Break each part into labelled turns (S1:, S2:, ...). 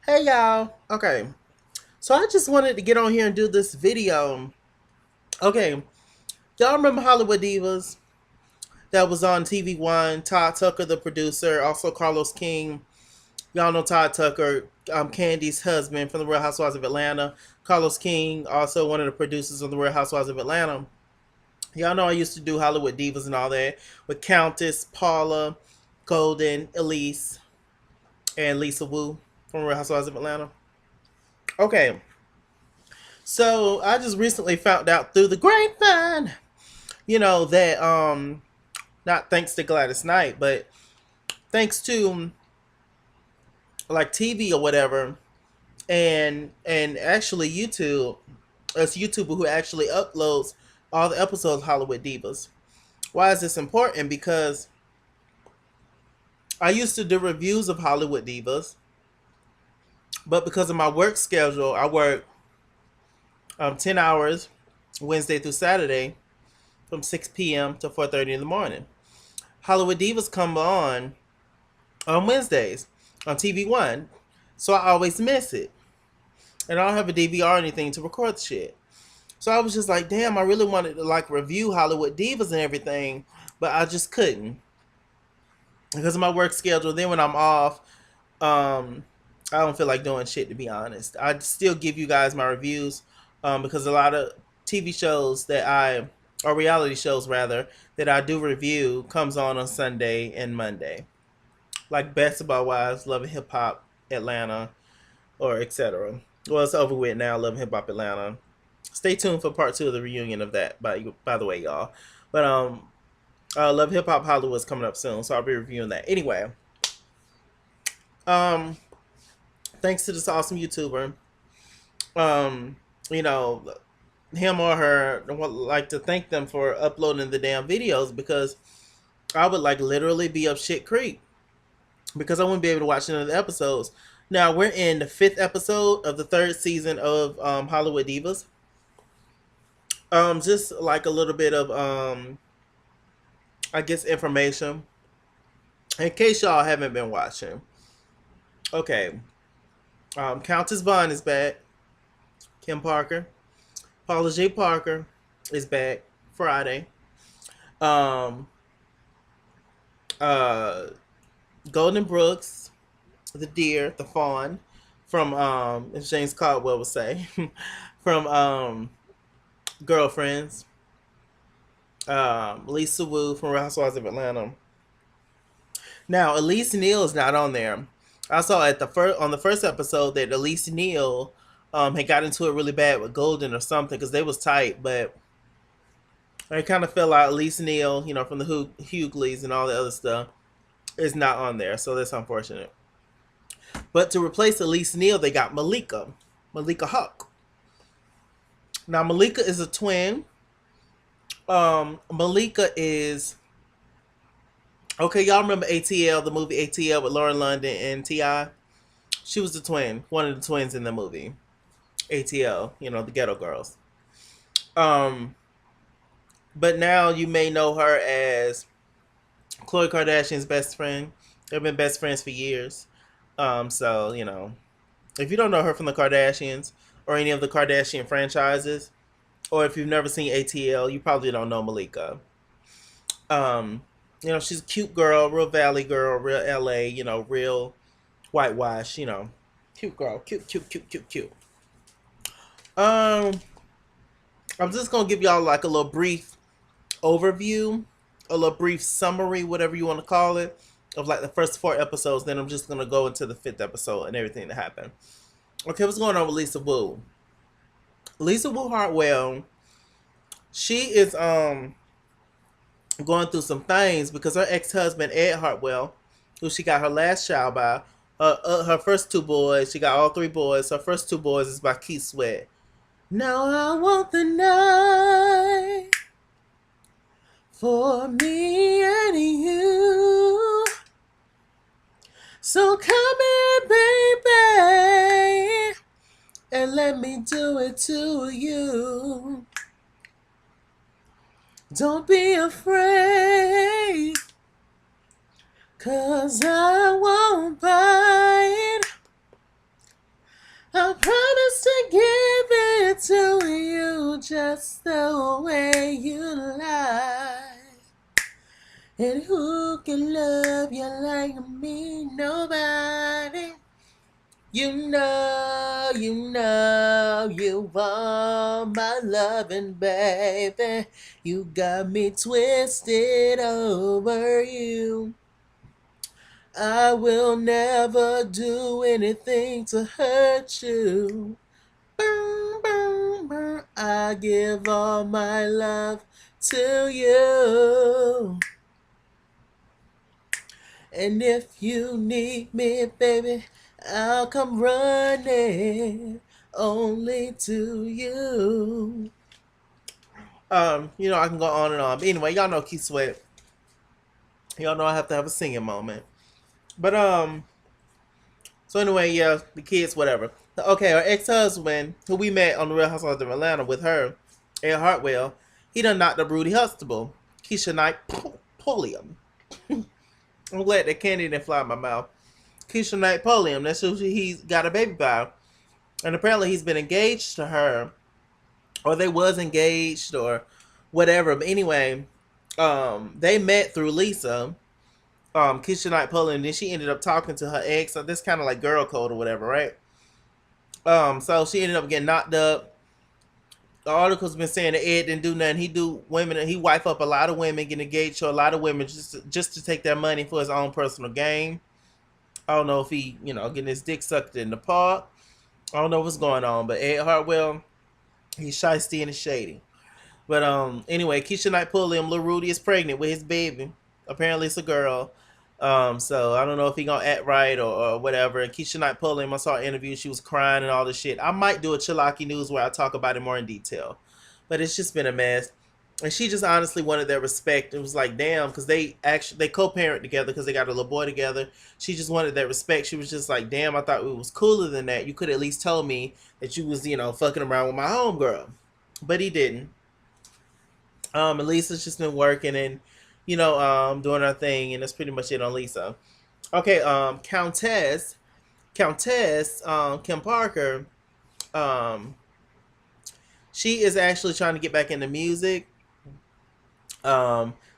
S1: Hey y'all. Okay. So I just wanted to get on here and do this video. Okay. Y'all remember Hollywood Divas? That was on TV1. Todd Tucker, the producer, also Carlos King. Y'all know Todd Tucker, Candy's husband from the Real Housewives of Atlanta. Carlos King, also one of the producers of the Real Housewives of Atlanta. Y'all know I used to do Hollywood Divas and all that with Countess, Paula, Golden, Elise, and Lisa Wu from Real Housewives of Atlanta. Okay. So I just recently found out through the grapevine, that not thanks to Gladys Knight, but thanks to like TV or whatever, and actually YouTube, as YouTuber who actually uploads all the episodes of Hollywood Divas. Why is this important? Because I used to do reviews of Hollywood Divas, but because of my work schedule, I work 10 hours Wednesday through Saturday from 6 p.m. to 4:30 in the morning. Hollywood Divas come on Wednesdays on TV1, so I always miss it, and I don't have a DVR or anything to record the shit. So I was just like, damn, I really wanted to like review Hollywood Divas and everything, but I just couldn't because of my work schedule. Then when I'm off, I don't feel like doing shit, to be honest. I still give you guys my reviews, because a lot of TV shows or reality shows rather, that I do review comes on Sunday and Monday, like Basketball Wives, Love and Hip Hop Atlanta, or etc. Well, it's over with now. Love and Hip Hop Atlanta. Stay tuned for part two of the reunion of that. By the way, y'all. But Love Hip Hop Hollywood's coming up soon, so I'll be reviewing that. Anyway, um, thanks to this awesome YouTuber, um, you know, him or her, I would like to thank them for uploading the damn videos, because I would like literally be up shit creek because I wouldn't be able to watch any of the episodes. Now we're in the fifth episode of the third season of Hollywood Divas. Just like a little bit of I guess information in case y'all haven't been watching. Okay, Countess Vaughn is back. Kim Parker, Paula J. Parker is back Friday. Um, uh, Golden Brooks, the deer, the fawn, from as James Caldwell would say, from Girlfriends. Lisa Wu from Real Housewives of Atlanta. Now, Elise Neal is not on there. I saw at on the first episode that Elise Neal had got into it really bad with Golden or something because they was tight, but I kind of feel like Elise Neal, from the Hughleys and all the other stuff, is not on there, so that's unfortunate. But to replace Elise Neal, they got Malika Hawk. Now Malika is a twin. Malika is okay. Y'all remember ATL, the movie ATL with Lauren London and Ti? She was the twin, one of the twins in the movie ATL. The Ghetto Girls. Um, but now you may know her as Khloe Kardashian's best friend. They've been best friends for years. So if you don't know her from the Kardashians or any of the Kardashian franchises, or if you've never seen ATL, you probably don't know Malika. Um, she's a cute girl, real Valley girl, real LA, real whitewash, cute girl, cute, cute, cute, cute, cute. Um, I'm just gonna give y'all like a little brief overview, a little brief summary, whatever you want to call it, of like the first four episodes. Then I'm just gonna go into the fifth episode and everything that happened. Okay, what's going on with Lisa Wu? Lisa Wu Hartwell, she is going through some things because her ex-husband Ed Hartwell, who she got her last child by, her first two boys, she got all three boys. Her first two boys is by Keith Sweat. Now I want the night for me and you. So come here, baby, and let me do it to you. Don't be afraid, 'cause I won't bite. just the way you lie. And who can love you like me? Nobody. You want my loving, baby. You got me twisted over you. I will never do anything to hurt you. Boom, boom, boom. I give all my love to you. And if you need me, baby, I'll come running only to you. I can go on and on. But anyway, y'all know Keith Sweat. Y'all know I have to have a singing moment. But so anyway, yeah, the kids, whatever. Okay, our ex-husband, who we met on the Real Housewives of Atlanta with her, Ed Hartwell, he done knocked up Rudy Huxtable. Keisha Knight Pulliam. I'm glad that candy didn't fly in my mouth. Keisha Knight Pulliam. That's who he's got a baby by. And apparently he's been engaged to her. Or they was engaged or whatever. But anyway, they met through Lisa. Keisha Knight Pulliam. Then she ended up talking to her ex. So this kind of like girl code or whatever, right? So she ended up getting knocked up. The article's been saying that Ed didn't do nothing. He do women. He wife up a lot of women, get engaged to a lot of women just to take their money for his own personal gain. I don't know if he, getting his dick sucked in the park. I don't know what's going on, but Ed Hartwell, he's shiesty and shady. But anyway, Keisha Knight Pulliam, Lil Rudy is pregnant with his baby. Apparently it's a girl. So I don't know if he gonna act right or whatever. And Keisha Knight Pulliam, I saw an interview, she was crying and all this shit. I might do a Chilaki News where I talk about it more in detail. But it's just been a mess. And she just honestly wanted their respect. It was like, damn, because they co-parent together because they got a little boy together. She just wanted that respect. She was just like, damn, I thought it was cooler than that. You could at least tell me that you was, fucking around with my homegirl. But he didn't. And Lisa's just been working and, doing her thing, and that's pretty much it on Lisa. Okay, Countess, Kim Parker, um, she is actually trying to get back into music.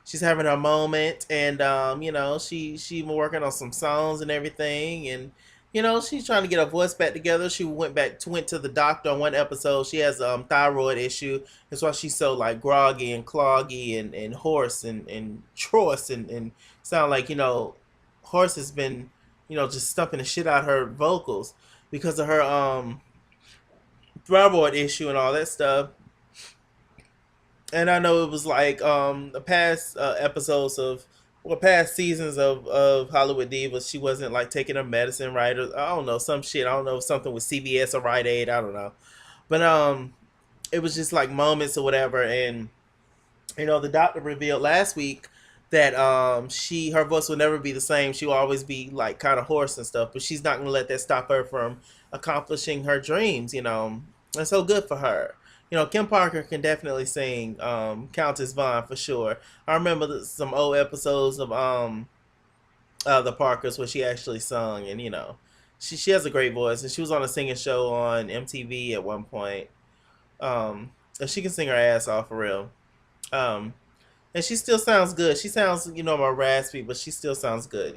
S1: She's having her moment, and she been working on some songs and everything, and she's trying to get her voice back together. She went to the doctor on one episode. She has thyroid issue. That's why she's so like groggy and cloggy and hoarse and tross and sound like Horse has been just stumping the shit out her vocals because of her thyroid issue and all that stuff. And I know it was like the past episodes of past seasons of Hollywood Divas, she wasn't like taking her medicine right, or I don't know, some shit. I don't know if something with CVS or Rite Aid, I don't know. But it was just like moments or whatever. And the doctor revealed last week that her voice will never be the same. She will always be like kind of hoarse and stuff, but she's not gonna let that stop her from accomplishing her dreams, and so good for her. Kim Parker can definitely sing Countess Vaughn for sure. I remember some old episodes of the Parkers where she actually sung, and she has a great voice, and she was on a singing show on MTV at one point. And she can sing her ass off for real. And she still sounds good. She sounds more raspy, but she still sounds good.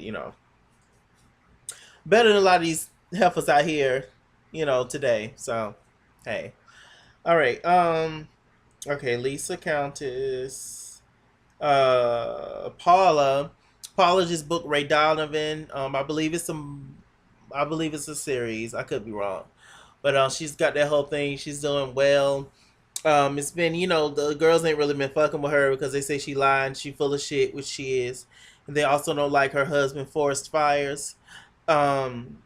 S1: Better than a lot of these heifers out here, today. So hey. All right. Okay. Lisa Countess. Paula. Paula just booked Ray Donovan. I believe it's a series. I could be wrong, but she's got that whole thing. She's doing well. It's been the girls ain't really been fucking with her because they say she lying. She full of shit, which she is. And they also don't like her husband Forrest Fires. And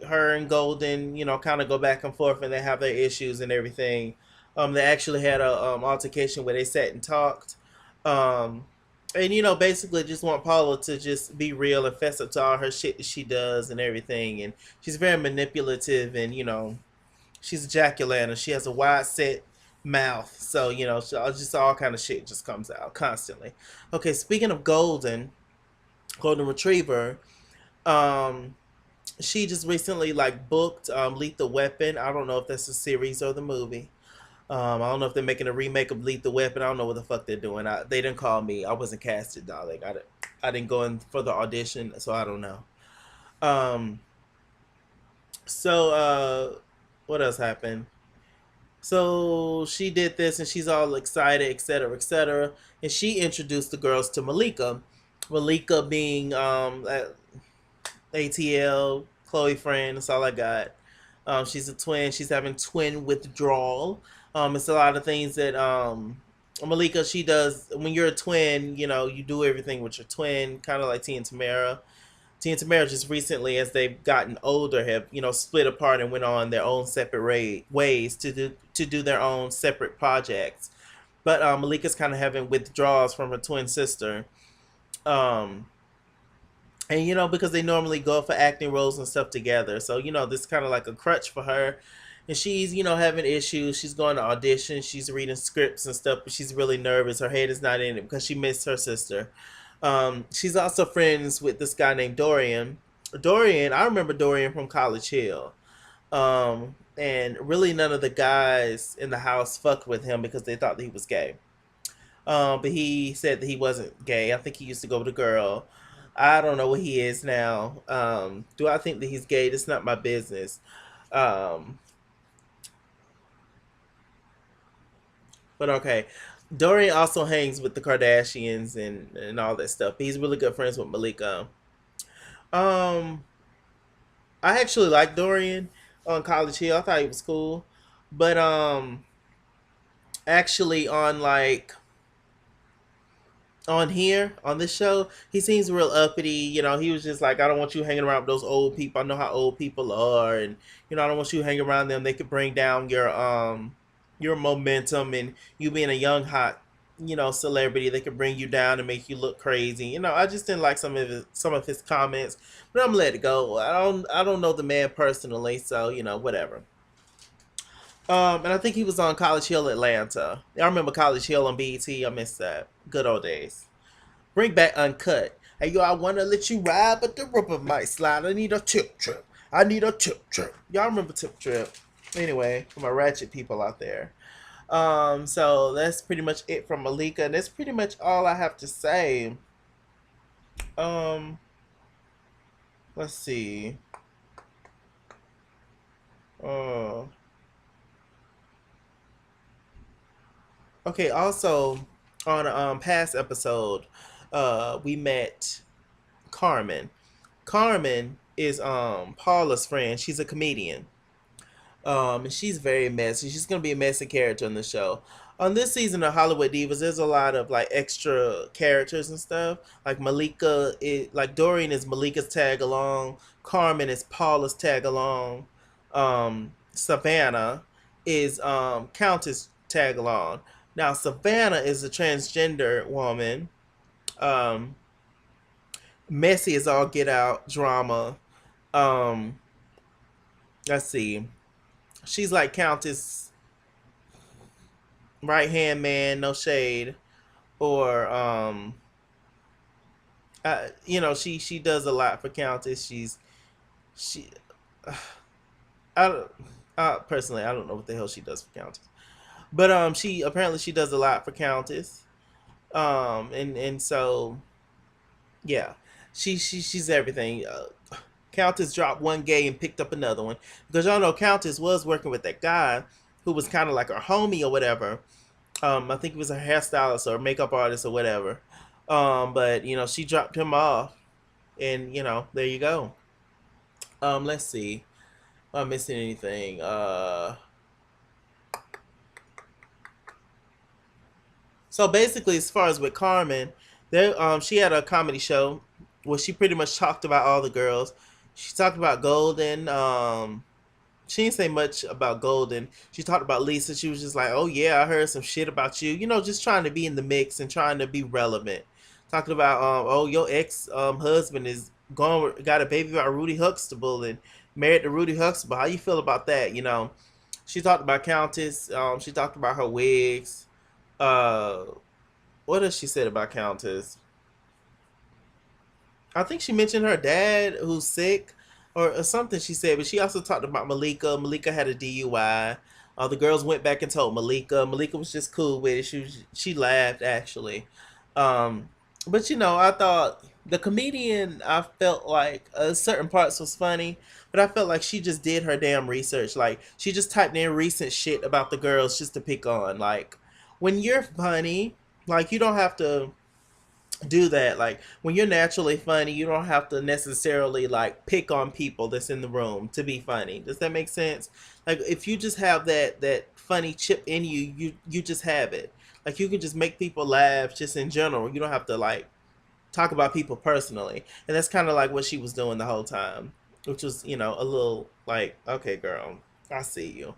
S1: her and Golden, kind of go back and forth, and they have their issues and everything. They actually had a altercation where they sat and talked. And basically just want Paula to just be real and fess up to all her shit that she does and everything. And she's very manipulative, and she's a jack-o'-lantern. She has a wide set mouth, so just all kind of shit just comes out constantly. Okay, speaking of Golden Retriever. She just recently like booked Lethal Weapon. I don't know if that's a series or the movie. I don't know if they're making a remake of Lethal Weapon. I don't know what the fuck they're doing. They didn't call me. I wasn't casted, darling. I didn't go in for the audition, so I don't know. Um, so what else happened? So she did this, and she's all excited, etc., etc. And she introduced the girls to Malika. Malika being ATL, Chloe friend. That's all I got. She's a twin. She's having twin withdrawal. It's a lot of things that Malika she does when you're a twin. You know, you do everything with your twin, kind of like T and Tamara. T and Tamara just recently, as they've gotten older, have split apart and went on their own separate ways to do their own separate projects. But Malika's kind of having withdrawals from her twin sister. Um, and because they normally go for acting roles and stuff together, so this kind of like a crutch for her. And she's having issues. She's going to audition, she's reading scripts and stuff, but she's really nervous. Her head is not in it because she missed her sister. She's also friends with this guy named Dorian. I remember Dorian from College Hill. And really none of the guys in the house fucked with him because they thought that he was gay. But he said that he wasn't gay. I think he used to go with a girl. I don't know what he is now. Do I think that he's gay? That's not my business. Um, but okay. Dorian also hangs with the Kardashians and all that stuff. He's really good friends with Malika. Um, I actually like Dorian on College Hill. I thought he was cool. But actually on on here on this show, he seems real uppity. He was just like, I don't want you hanging around with those old people. I know how old people are, and I don't want you hanging around them. They could bring down your momentum, and you being a young hot celebrity, they could bring you down and make you look crazy. I just didn't like some of his comments, but I'm gonna let it go. I don't know the man personally, so whatever. And I think he was on College Hill Atlanta. I remember College Hill on BET. I miss that. Good old days. Bring back Uncut. Hey, yo, I want to let you ride, but the rubber might slide. I need a tip trip. I need a tip trip. Y'all remember Tip Trip? Anyway, for my ratchet people out there. So that's pretty much it from Malika. And that's pretty much all I have to say. Um, let's see. Uh, okay, also on a past episode, we met Carmen. Carmen is Paula's friend. She's a comedian. And she's very messy. She's gonna be a messy character on the show. On this season of Hollywood Divas, there's a lot of like extra characters and stuff. Like like Dorian is Malika's tag along. Carmen is Paula's tag along. Savannah is Countess tag along. Now Savannah is a transgender woman. Um, Messy as all get out drama. Um, let's see. She's like Countess right hand man, no shade, or she does a lot for Countess. She I don't personally I don't know what the hell she does for Countess, but she does a lot for Countess. And so yeah, she's everything. Countess dropped one gay and picked up another one because y'all know Countess was working with that guy who was kind of like her homie or whatever. I think he was a hairstylist or makeup artist or whatever. But she dropped him off, and there you go. Let's see. Am I missing anything? So basically, as far as with Carmen, there she had a comedy show where she pretty much talked about all the girls. She talked about Golden. She didn't say much about Golden. She talked about Lisa. She was just like, "Oh yeah, I heard some shit about you." Just trying to be in the mix and trying to be relevant. Talking about, oh, your ex husband is got a baby by Rudy Huxtable and married to Rudy Huxtable. How you feel about that? She talked about Countess. She talked about her wigs. Uh, what else she said about Countess? I think she mentioned her dad who's sick or something she said, but she also talked about Malika. Malika had a DUI. The girls went back and told Malika. Malika was just cool with it. She laughed actually. Um, but I thought the comedian, I felt like certain parts was funny, but I felt like she just did her damn research. Like she just typed in recent shit about the girls just to pick on. Like when you're funny, like you don't have to do that. Like when you're naturally funny, you don't have to necessarily like pick on people that's in the room to be funny. Does that make sense? Like if you just have that funny chip in you, you just have it. Like you can just make people laugh just in general. You don't have to like talk about people personally. And that's kind of like what she was doing the whole time, which was, a little like, okay, girl, I see you.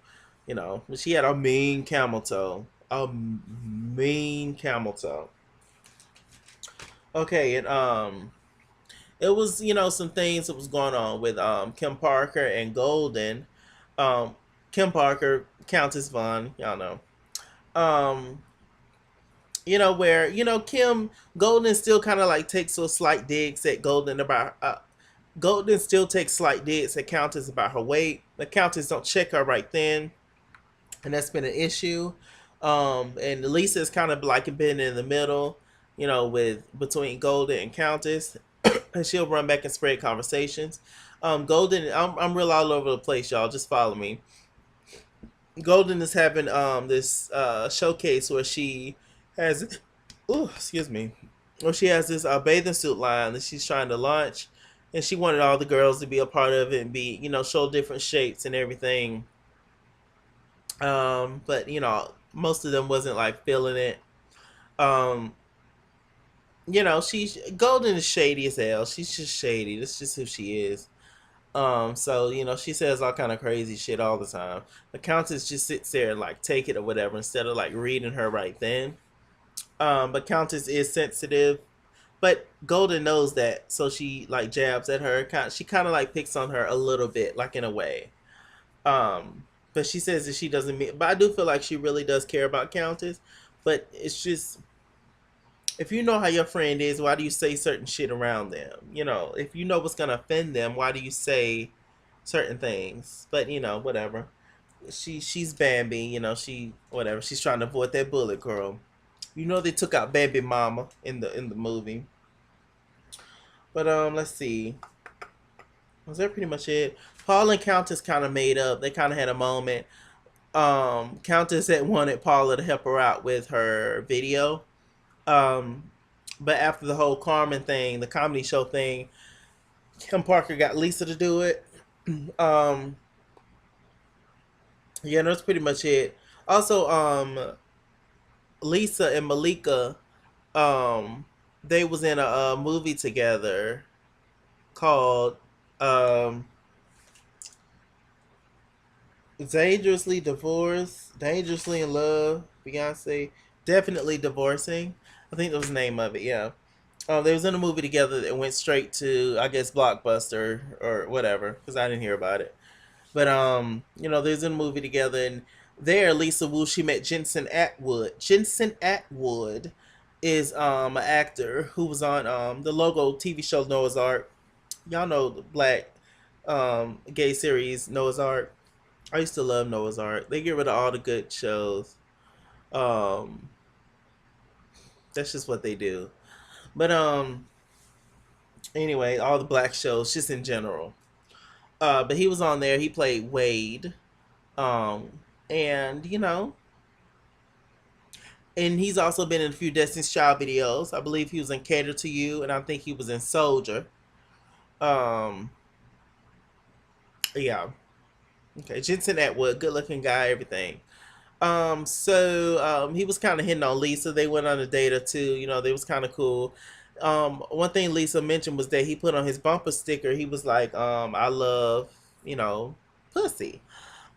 S1: But she had a mean camel toe. A mean camel toe. Okay, and it was some things that was going on with Kim Parker and Golden. Um, Kim Parker, Countess Vaughn, y'all know. Um, where Kim Golden still kind of like takes those slight digs at Golden about. Golden still takes slight digs at Countess about her weight. The Countess don't check her right then, and that's been an issue. And Lisa's kind of like been in the middle, with between Golden and Countess, and she'll run back and spread conversations. Golden, I'm real all over the place, y'all. Just follow me. Golden is having this showcase where she has, oh excuse me, where she has this bathing suit line that she's trying to launch, and she wanted all the girls to be a part of it and be show different shapes and everything. But most of them wasn't like feeling it. Um, she's Golden is shady as hell. She's just shady. That's just who she is. So she says all kind of crazy shit all the time. The Countess just sits there and like take it or whatever instead of like reading her right then. But Countess is sensitive, but Golden knows that, so she like jabs at her. She kind of like picks on her a little bit, like in a way. But she says that she doesn't mean. But I do feel like she really does care about Countess. But it's just, if you know how your friend is, why do you say certain shit around them? If you know what's gonna offend them, why do you say certain things? But whatever. She's Bambi. She whatever. She's trying to avoid that bullet, girl. They took out Bambi Mama in the movie. But let's see. Was that pretty much it? Paul and Countess kind of made up. They kind of had a moment. Countess had wanted Paula to help her out with her video. Um, but after the whole Carmen thing, the comedy show thing, Kim Parker got Lisa to do it. Um, yeah, that's pretty much it. Also, Lisa and Malika, um, they was in a movie together called um, Dangerously Divorced, Dangerously in Love, Beyonce, Definitely Divorcing. I think that was the name of it, yeah. They was in a movie together that went straight to, I guess, Blockbuster or whatever, because I didn't hear about it. But they was in a movie together, and there Lisa Wu, she met Jensen Atwood. Jensen Atwood is an actor who was on the logo TV show Noah's Ark. Y'all know the black gay series Noah's Ark. I used to love Noah's Ark. They get rid of all the good shows. Um, that's just what they do. But anyway, all the black shows, just in general. But he was on there. He played Wade. Um, and and he's also been in a few Destiny's Child videos. I believe he was in Cater to You, and I think he was in Soldier. Um, yeah. Okay, Jensen Atwood, good looking guy, everything. He was kind of hitting on Lisa. They went on a date or two. They was kind of cool. One thing Lisa mentioned was that he put on his bumper sticker. He was like, "I love, you know, pussy."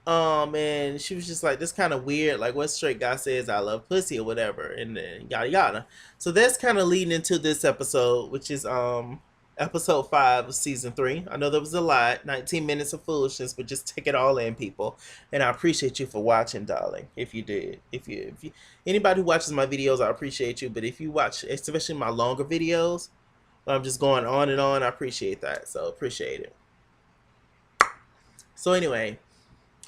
S1: And she was just like, "This kind of weird. Like, what straight guy says I love pussy or whatever?" And then yada yada. So that's kind of leading into this episode, which is episode 5 of season 3. I know there was a lot, 19 minutes of foolishness, but just take it all in, people. And I appreciate you for watching, darling. If you did, if you anybody who watches my videos, I appreciate you. But if you watch, especially my longer videos, where I'm just going on and on, I appreciate that. So appreciate it. So anyway,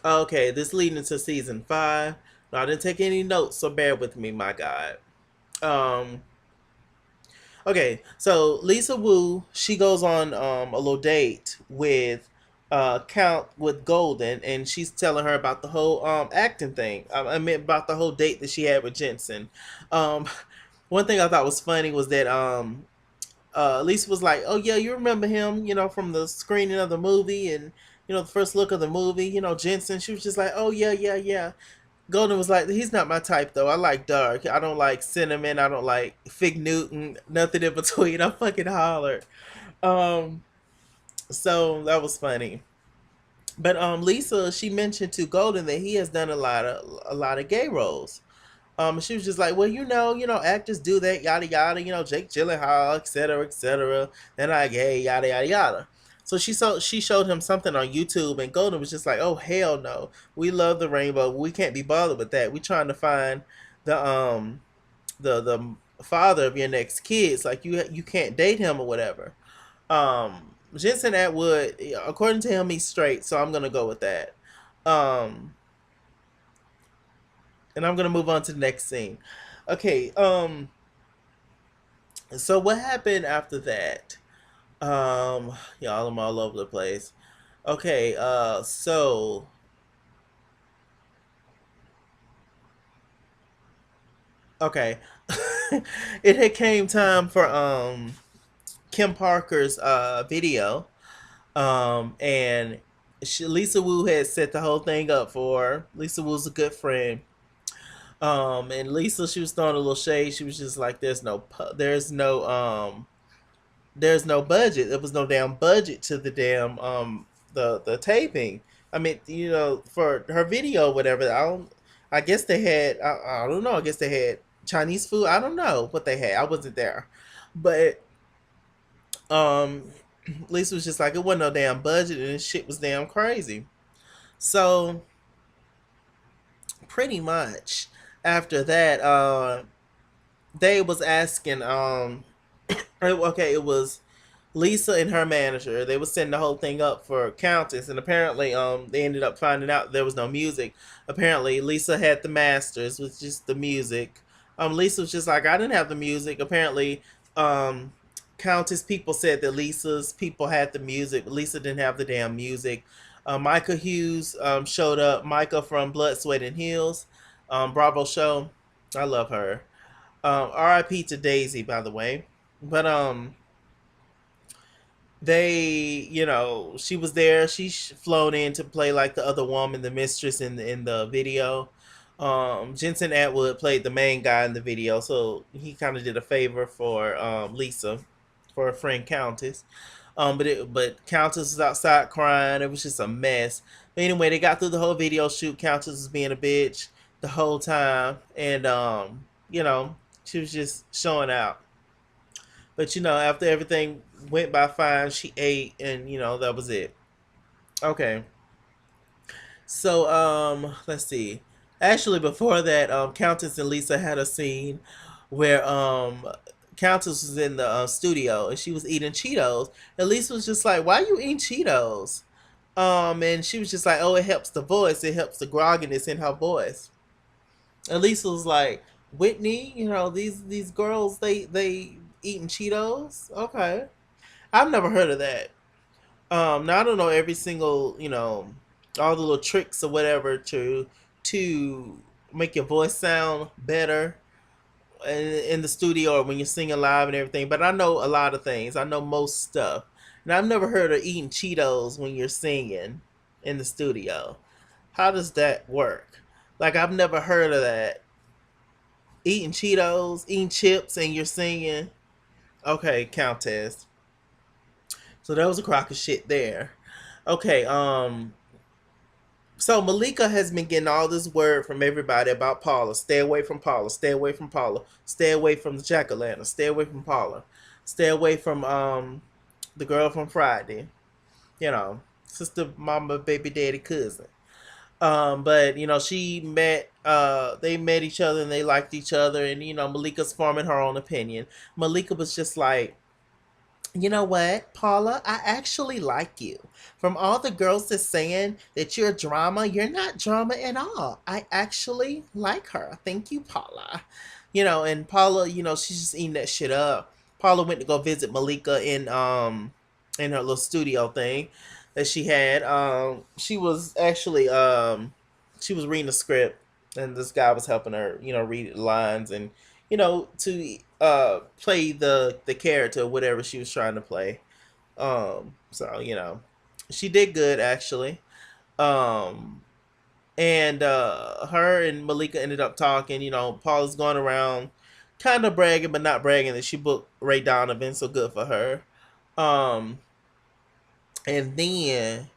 S1: Okay, this leading into season 5. No, I didn't take any notes, so bear with me, my God. Um, okay, so Lisa Wu, she goes on a little date with Count with Golden, and she's telling her about the whole acting thing. I mean about the whole date that she had with Jensen. Um, one thing I thought was funny was that Lisa was like, "Oh yeah, you remember him? You know, from the screening of the movie and." You know, the first look of the movie, you know, Jensen, she was just like, oh, yeah, yeah, yeah. Golden was like, he's not my type though. I like dark. I don't like cinnamon. I don't like Fig Newton. Nothing in between. I fucking hollered. Um, so that was funny. But Lisa, she mentioned to Golden that he has done a lot of gay roles. She was just like, well, actors do that, yada yada. You know, Jake Gyllenhaal, etc., etc. They're not gay, yada yada yada. So she showed him something on YouTube, and Golden was just like, oh hell no, we love the rainbow. We can't be bothered with that. We trying to find the father of your next kids. Like you can't date him or whatever. Jensen Atwood, according to him, he's straight, so I'm gonna go with that. Um, and I'm gonna move on to the next scene. Okay. So what happened after that? Y'all, I'm all over the place. Okay. Okay. It had came time for Kim Parker's video. And Lisa Wu had set the whole thing up for her. Lisa Wu's a good friend. And Lisa, she was throwing a little shade. She was just like, there's no budget. There was no damn budget to the damn the taping. I mean, for her video, or whatever. I guess they had. I don't know. I guess they had Chinese food. I don't know what they had. I wasn't there, but um, Lisa was just like, it wasn't no damn budget, and this shit was damn crazy. So pretty much after that, they was asking okay, it was Lisa and her manager. They was setting the whole thing up for Countess, and apparently, they ended up finding out there was no music. Apparently, Lisa had the masters, with just the music. Lisa was just like, I didn't have the music. Apparently, um, Countess people said that Lisa's people had the music, but Lisa didn't have the damn music. Micah Hughes showed up. Micah from Blood, Sweat, and Heels, Bravo show. I love her. R.I.P. to Daisy, by the way. But she was there. She flown in to play like the other woman, the mistress in the video. Jensen Atwood played the main guy in the video, so he kind of did a favor for Lisa, for her friend Countess. But Countess was outside crying. It was just a mess. But anyway, they got through the whole video shoot. Countess was being a bitch the whole time, and she was just showing out. But after everything went by fine, she ate, and that was it. Okay. So let's see. Actually, before that, Countess and Lisa had a scene where Countess was in the studio and she was eating Cheetos, and Lisa was just like, "Why are you eating Cheetos?" And she was just like, "Oh, it helps the voice. It helps the grogginess in her voice." And Lisa was like, "Whitney, these girls, they eating Cheetos? Okay, I've never heard of that." Now I don't know every single, all the little tricks or whatever to make your voice sound better in the studio or when you're singing live and everything. But I know a lot of things. I know most stuff, and I've never heard of eating Cheetos when you're singing in the studio. How does that work? Like, I've never heard of that. Eating Cheetos, eating chips, and you're singing. Okay, Countess. So that was a crock of shit there. Okay, so Malika has been getting all this word from everybody about Paula. Stay away from Paula. Stay away from Paula. Stay away from the Jack O' Lantern. Stay away from Paula. Stay away from the girl from Friday. Sister, mama, baby, daddy, cousin. But they met each other and they liked each other, and Malika's forming her own opinion. Malika was just like, You know what, Paula? I actually like you. From all the girls that's saying that you're drama, you're not drama at all. I actually like her. Thank you, Paula. And Paula, she's just eating that shit up. Paula went to go visit Malika in her little studio thing that she had. She was actually she was reading a script, and this guy was helping her, read the lines and to play the character, whatever she was trying to play. So she did good actually. Um, and her and Malika ended up talking. Paula's going around, kind of bragging but not bragging that she booked Ray Donovan. So good for her. Um, and then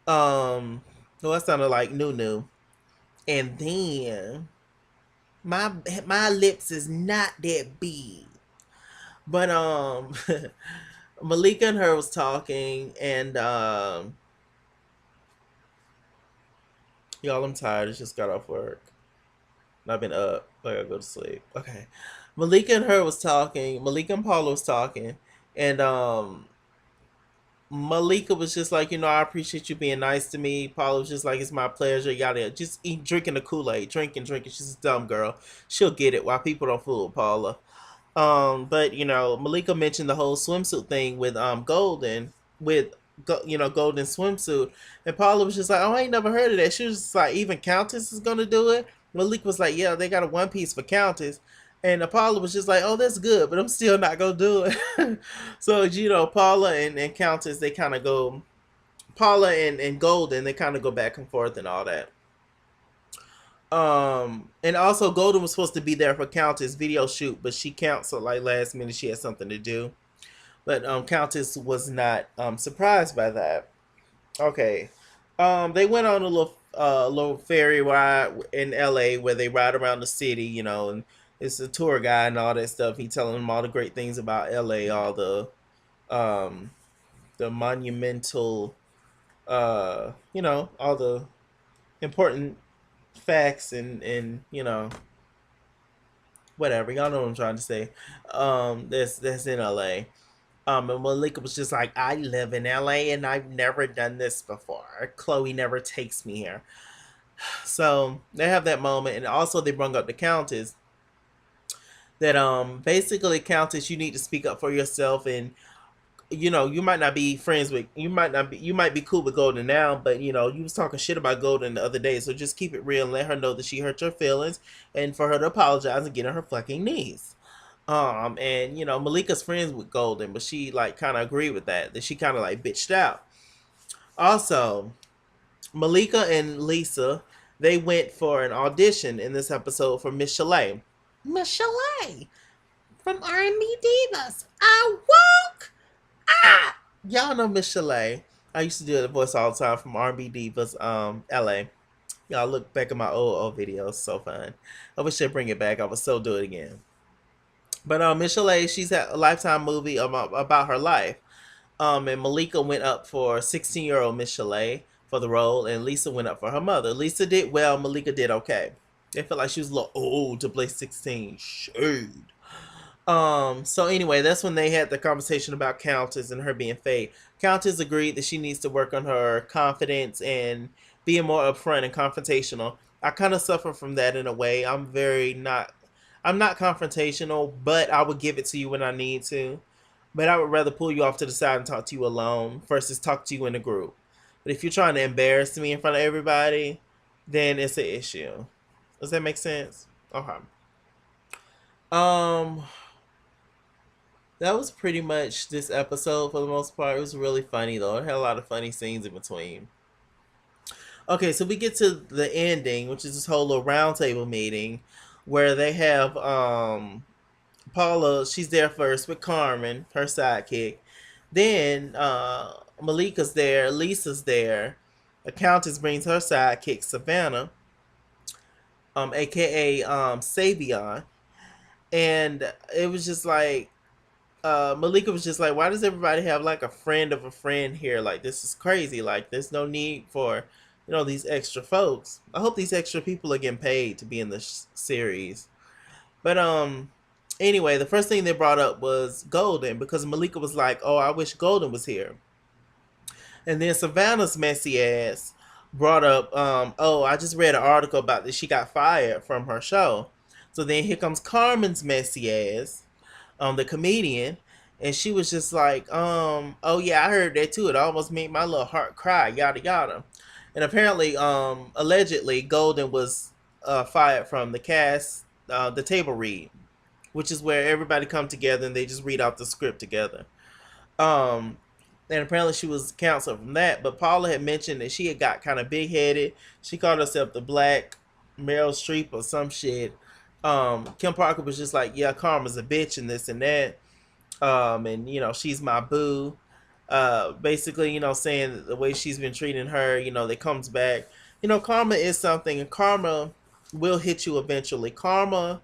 S1: well, that sounded like Nunu. And then my my lips is not that big. But Malika and her was talking, and y'all, I'm tired. I just got off work. I've been up. I gotta go to sleep. Okay. Malika and her was talking. Malika and Paula was talking, and Malika was just like, I appreciate you being nice to me. Paula was just like, it's my pleasure. Yada, just eat, drinking the Kool Aid, drinking. She's a dumb girl. She'll get it. Why people don't fool Paula. But Malika mentioned the whole swimsuit thing with Golden, with Golden swimsuit, and Paula was just like, "Oh, I ain't never heard of that." She was just like, "Even Countess is gonna do it." Malika was like, "Yeah, they got a one piece for Countess," and Paula was just like, "Oh, that's good, but I'm still not gonna do it." So Paula and Countess, they kind of go. Paula and Golden, they kind of go back and forth and all that. And also Golden was supposed to be there for Countess video shoot, but she canceled like last minute. She had something to do, but Countess was not surprised by that. Okay, they went on a little ferry ride in L.A. where they ride around the city, and it's a tour guide and all that stuff. He telling them all the great things about L.A., all um the monumental, all the important facts and whatever. Y'all know what I'm trying to say. That's in LA. And Malika was just like, I live in LA and I've never done this before. Chloe never takes me here. So they have that moment, and also they bring up the Countess that basically Countess, you need to speak up for yourself, and you might not be friends with, you might be cool with Golden now, but you was talking shit about Golden the other day, so just keep it real and let her know that she hurt your feelings, and for her to apologize and get on her fucking knees. And Malika's friends with Golden, but she like kind of agreed with that she kind of like bitched out. Also, Malika and Lisa, they went for an audition in this episode for Miss Chalet. Miss Chalet from R&B Divas. I walk. Ah! Y'all know Miss Chalet. I used to do the voice all the time from R&B Divas, LA. Y'all look back at my old videos. So fun. I wish they'd bring it back. I would so do it again. But Miss Chalet, she's had a Lifetime movie about her life. And Malika went up for 16-year-old Miss Chalet for the role, and Lisa went up for her mother. Lisa did well. Malika did okay. They felt like she was a little old to play 16. Shade. So anyway, that's when they had the conversation about Countess and her being fake. Countess agreed that she needs to work on her confidence and being more upfront and confrontational. I kind of suffer from that in a way. I'm not confrontational, but I would give it to you when I need to. But I would rather pull you off to the side and talk to you alone versus talk to you in a group. But if you're trying to embarrass me in front of everybody, then it's an issue. Does that make sense? Okay. Um, that was pretty much this episode for the most part. It was really funny though. It had a lot of funny scenes in between. Okay, so we get to the ending, which is this whole little roundtable meeting where they have Paula, she's there first with Carmen, her sidekick. Then Malika's there, Lisa's there. The Countess brings her sidekick, Savannah, aka Savion. And it was just like Malika was just like, why does everybody have like a friend of a friend here? Like, this is crazy. Like, there's no need for, these extra folks. I hope these extra people are getting paid to be in this series. But Anyway, the first thing they brought up was Golden because Malika was like, "Oh, I wish Golden was here." And then Savannah's messy ass brought up, "Oh, I just read an article about that she got fired from her show." So then here comes Carmen's messy ass, the comedian, and she was just like, "Oh yeah, I heard that too. It almost made my little heart cry." Yada yada. And apparently, allegedly, Golden was fired from the cast, the table read, which is where everybody come together and they just read out the script together. Um, and apparently she was counseled from that. But Paula had mentioned that she had got kind of big headed. She called herself the Black Meryl Streep or some shit. Kim Parker was just like, "Yeah, Karma's a bitch and this and that." And she's my boo. Basically, saying that the way she's been treating her, that comes back. Karma is something, and karma will hit you eventually. Karma,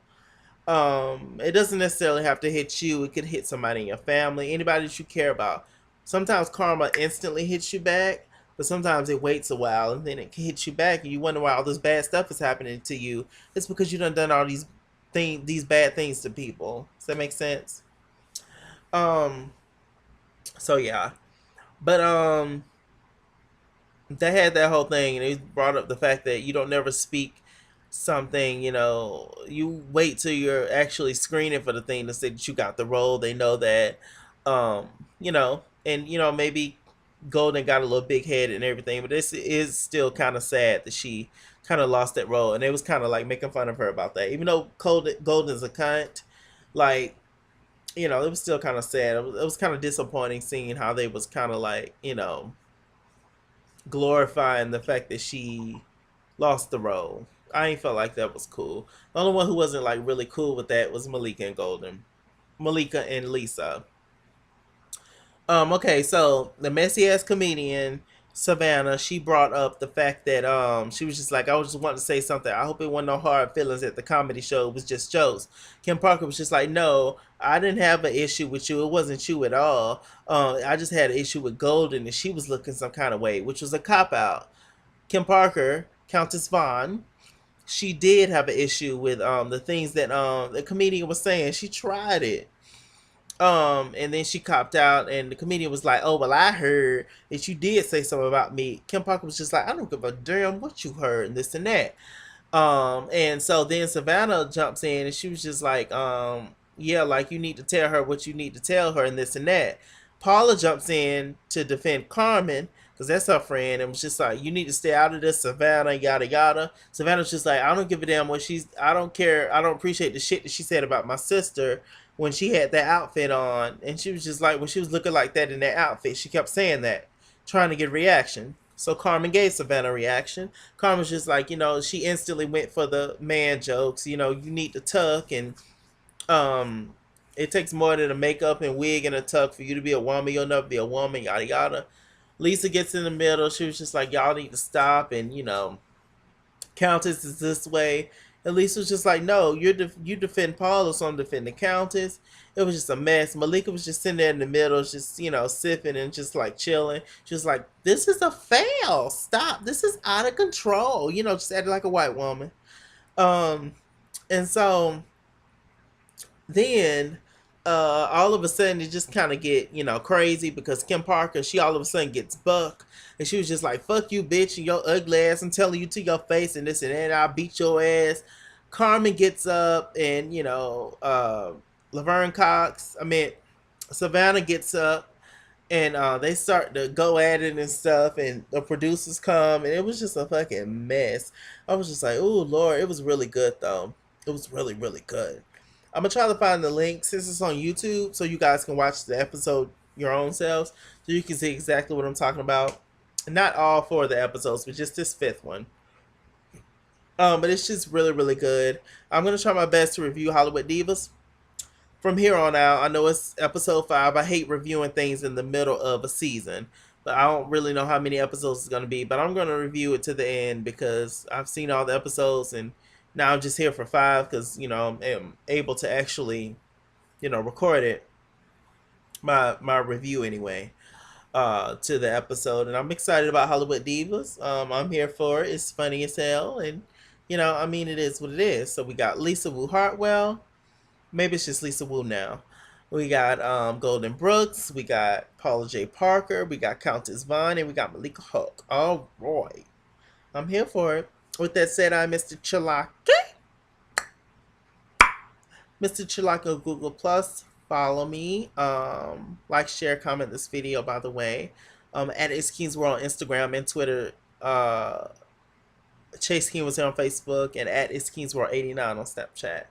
S1: it doesn't necessarily have to hit you. It could hit somebody in your family, anybody that you care about. Sometimes karma instantly hits you back, but sometimes it waits a while and then it hits you back, and you wonder why all this bad stuff is happening to you. It's because you done all these bad things to people. Does that make sense? Um, so yeah, but they had that whole thing, and they brought up the fact that you don't never speak something. You wait till you're actually screening for the thing to say that you got the role. They know that, and maybe Golden got a little big head and everything, but this is still kind of sad that she kind of lost that role, and it was kind of like making fun of her about that. Even though Golden's a cunt, like, it was still kind of sad. It was kind of disappointing seeing how they was kind of like, glorifying the fact that she lost the role. I ain't felt like that was cool. The only one who wasn't like really cool with that was Malika and Golden. Malika and Lisa. Okay, so the messy ass comedian Savannah, she brought up the fact that she was just like, "I was just wanting to say something. I hope it wasn't no hard feelings at the comedy show. It was just jokes." Kim Parker was just like, "No, I didn't have an issue with you. It wasn't you at all. I just had an issue with Golden, and she was looking some kind of way," which was a cop out. Kim Parker, Countess Vaughn, she did have an issue with the things that the comedian was saying. She tried it. And then she copped out, and the comedian was like, "Oh, well, I heard that you did say something about me." Kim Parker was just like, "I don't give a damn what you heard," and this and that. And so then Savannah jumps in, and she was just like, "Yeah, like, you need to tell her what you need to tell her," and this and that. Paula jumps in to defend Carmen because that's her friend, and was just like, "You need to stay out of this, Savannah, yada yada." Savannah's just like, "I don't give a damn what she's. I don't care. I don't appreciate the shit that she said about my sister when she had that outfit on." And she was just like, when she was looking like that in that outfit, she kept saying that, trying to get a reaction. So Carmen gave Savannah a reaction. Carmen's just like, she instantly went for the man jokes. You need to tuck, and um, it takes more than a makeup and wig and a tuck for you to be a woman. You'll never be a woman, yada yada. Lisa gets in the middle. She was just like, "Y'all need to stop," and Countess is this way. And Lisa was just like, "No, you defend Paula, so I'm defending Countess." It was just a mess. Malika was just sitting there in the middle, just sipping and just like chilling. She was like, "This is a fail. Stop. This is out of control." Just acting like a white woman. Um, and so then all of a sudden it just kind of get crazy because Kim Parker, she all of a sudden gets buck, and she was just like, "Fuck you, bitch, and your ugly ass. I'm telling you to your face and this and that. I'll beat your ass." Carmen gets up, and Laverne Cox, I mean Savannah gets up, and they start to go at it and stuff, and the producers come, and it was just a fucking mess. I was just like, "Oh Lord," it was really good though. It was really really good. I'm gonna try to find the link since it's on YouTube, so you guys can watch the episode your own selves, so you can see exactly what I'm talking about. Not all four of the episodes, but just this fifth one. But it's just really, really good. I'm gonna try my best to review Hollywood Divas from here on out. I know it's episode 5. I hate reviewing things in the middle of a season, but I don't really know how many episodes it's gonna be. But I'm gonna review it to the end because I've seen all the episodes, and now I'm just here for 5 because I'm able to actually record it, my review anyway, to the episode. And I'm excited about Hollywood Divas. I'm here for it. It's funny as hell, and I mean, it is what it is. So we got Lisa Wu Hartwell, Maybe it's just Lisa Wu now. We got Golden Brooks, we got Paula J. Parker, we got Countess Vaughn, and we got Malika Hulk. All right. I'm here for it. With that said, I'm Mr. Chalaki. Mr. Chalaki of Google Plus. Follow me. Like, share, comment this video, by the way. At It's King's World on Instagram and Twitter. Chase King was here on Facebook, and at It's King's World 89 on Snapchat.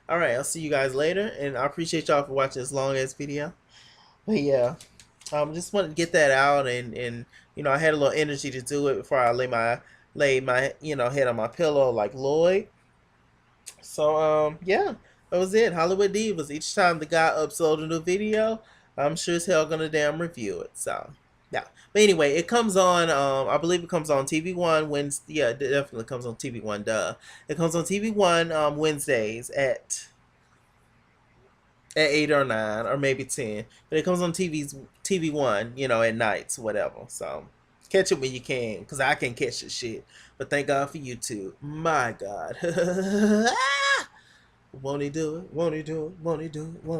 S1: Alright, I'll see you guys later, and I appreciate y'all for watching this long ass video. But yeah, just wanted to get that out, and you know, I had a little energy to do it before I lay my head on my pillow like Lloyd. So yeah, that was it. Hollywood Divas. Each time the guy uploads a new video, I'm sure as hell gonna damn review it. So yeah. But anyway, it comes on. I believe it comes on TV1 Wednesday. Yeah, it definitely comes on TV1. Duh. It comes on TV1 Wednesdays at 8 or 9 or maybe 10. But it comes on TV1, you know, at nights, whatever. So catch it when you can, because I can catch the shit. But thank God for YouTube. My God. Won't he do it? Won't he do it? Won't he do it? Won't he?